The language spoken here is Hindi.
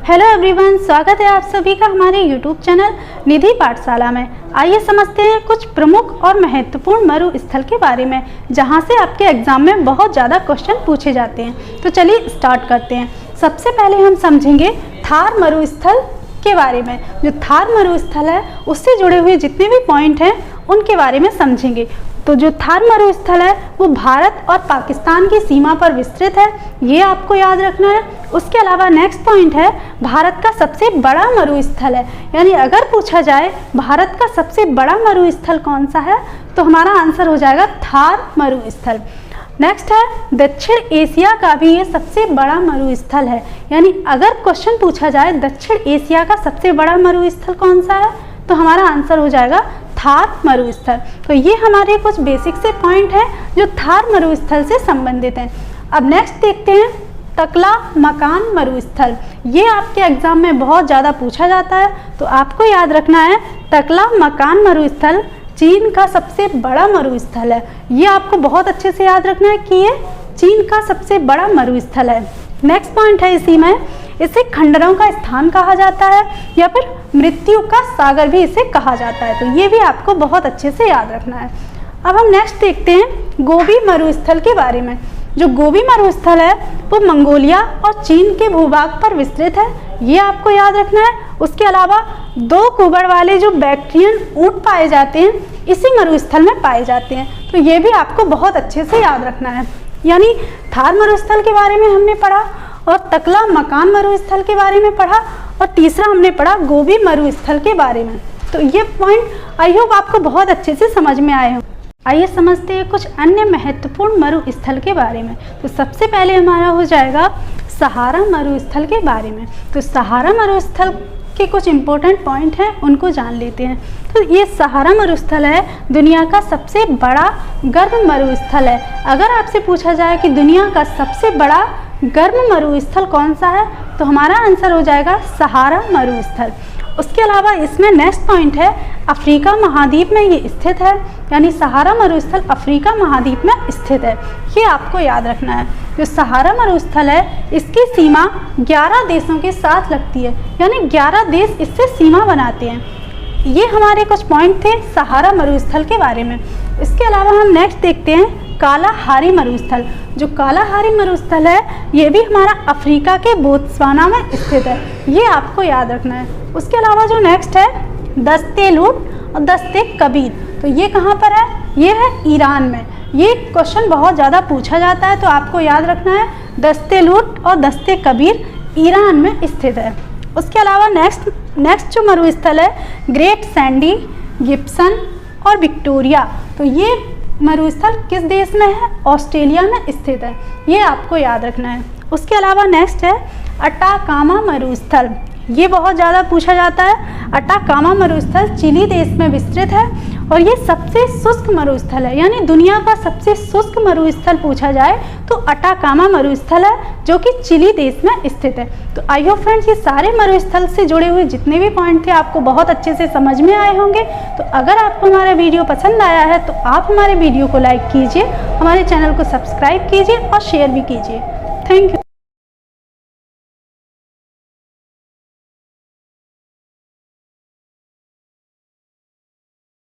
हेलो एवरीवन, स्वागत है आप सभी का हमारे यूट्यूब चैनल निधि पाठशाला में। आइए समझते हैं कुछ प्रमुख और महत्वपूर्ण मरुस्थल के बारे में, जहां से आपके एग्जाम में बहुत ज़्यादा क्वेश्चन पूछे जाते हैं। तो चलिए स्टार्ट करते हैं। सबसे पहले हम समझेंगे थार मरुस्थल के बारे में। जो थार मरुस्थल है उससे जुड़े हुए जितने भी पॉइंट हैं उनके बारे में समझेंगे। तो जो थार मरुस्थल है वो भारत और पाकिस्तान की सीमा पर विस्तृत है, ये आपको याद रखना है। उसके अलावा नेक्स्ट पॉइंट है भारत का सबसे बड़ा मरुस्थल है, यानी अगर पूछा जाए भारत का सबसे बड़ा मरुस्थल कौन सा है तो हमारा आंसर हो जाएगा थार मरुस्थल। नेक्स्ट है दक्षिण एशिया का भी ये सबसे बड़ा मरुस्थल है, यानी अगर क्वेश्चन पूछा जाए दक्षिण एशिया का सबसे बड़ा मरुस्थल कौन सा है तो हमारा आंसर हो जाएगा थार मरुस्थल। तो ये हमारे कुछ बेसिक से पॉइंट है जो थार मरुस्थल से संबंधित हैं। अब नेक्स्ट देखते हैं टकला मकान मरुस्थल। ये आपके एग्जाम में बहुत ज़्यादा पूछा जाता है, तो आपको याद रखना है टकला मकान मरुस्थल चीन का सबसे बड़ा मरुस्थल है। ये आपको बहुत अच्छे से याद रखना है कि ये चीन का सबसे बड़ा मरुस्थल है। नेक्स्ट पॉइंट है इसी में, इसे खंडरों का स्थान कहा जाता है या फिर मृत्यु का सागर भी इसे कहा जाता है, तो ये भी आपको बहुत अच्छे से याद रखना है। अब हम नेक्स्ट देखते हैं गोबी मरुस्थल के बारे में। जो गोबी मरुस्थल है वो मंगोलिया और चीन के भूभाग पर विस्तृत है, ये आपको याद रखना है। उसके अलावा 2 कुबड़ वाले जो बैक्ट्रियन ऊंट पाए जाते हैं इसी मरुस्थल में पाए जाते हैं, तो ये भी आपको बहुत अच्छे से याद रखना है। यानी थार मरुस्थल के बारे में हमने पढ़ा और टकला मकान मरुस्थल के बारे में पढ़ा और तीसरा हमने पढ़ा गोबी मरुस्थल के बारे में। तो ये पॉइंट आई होप आपको बहुत अच्छे से समझ में आए हों। आइए समझते हैं कुछ अन्य महत्वपूर्ण मरुस्थल के बारे में। तो सबसे पहले हमारा हो जाएगा सहारा मरुस्थल के बारे में। तो सहारा मरुस्थल के कुछ इम्पोर्टेंट पॉइंट हैं उनको जान लेते हैं। तो ये सहारा मरुस्थल है दुनिया का सबसे बड़ा गर्म मरुस्थल है। अगर आपसे पूछा जाए कि दुनिया का सबसे बड़ा गर्म मरुस्थल कौन सा है तो हमारा आंसर हो जाएगा सहारा मरुस्थल। उसके अलावा इसमें नेक्स्ट पॉइंट है अफ्रीका महाद्वीप में ये स्थित है, यानी सहारा मरुस्थल अफ्रीका महाद्वीप में स्थित है, ये आपको याद रखना है। जो सहारा मरुस्थल है इसकी सीमा 11 देशों के साथ लगती है, यानी 11 देश इससे सीमा बनाते हैं। ये हमारे कुछ पॉइंट थे सहारा मरुस्थल के बारे में। इसके अलावा हम नेक्स्ट देखते हैं कालाहारी मरुस्थल। जो कालाहारी मरुस्थल है ये भी हमारा अफ्रीका के बोत्सवाना में स्थित है, ये आपको याद रखना है। उसके अलावा जो नेक्स्ट है दस्ते लूट और दस्ते कबीर, तो ये कहाँ पर है? ये है ईरान में। ये क्वेश्चन बहुत ज़्यादा पूछा जाता है, तो आपको याद रखना है दस्ते लूट और दस्ते कबीर ईरान में स्थित है। उसके अलावा नेक्स्ट जो मरुस्थल है ग्रेट सैंडी, गिब्सन और विक्टोरिया, तो ये मरुस्थल किस देश में है? ऑस्ट्रेलिया में स्थित है, ये आपको याद रखना है। उसके अलावा नेक्स्ट है अटाकामा मरुस्थल। ये बहुत ज़्यादा पूछा जाता है। अटाकामा मरुस्थल चिली देश में विस्तृत है और ये सबसे शुष्क मरुस्थल है, यानी दुनिया का सबसे शुष्क मरुस्थल पूछा जाए तो अटाकामा मरुस्थल है जो कि चिली देश में स्थित है। तो आई होप फ्रेंड्स ये सारे मरुस्थल से जुड़े हुए जितने भी पॉइंट थे आपको बहुत अच्छे से समझ में आए होंगे। तो अगर आपको हमारा वीडियो पसंद आया है तो आप हमारे वीडियो को लाइक कीजिए, हमारे चैनल को सब्सक्राइब कीजिए और शेयर भी कीजिए। Thank you.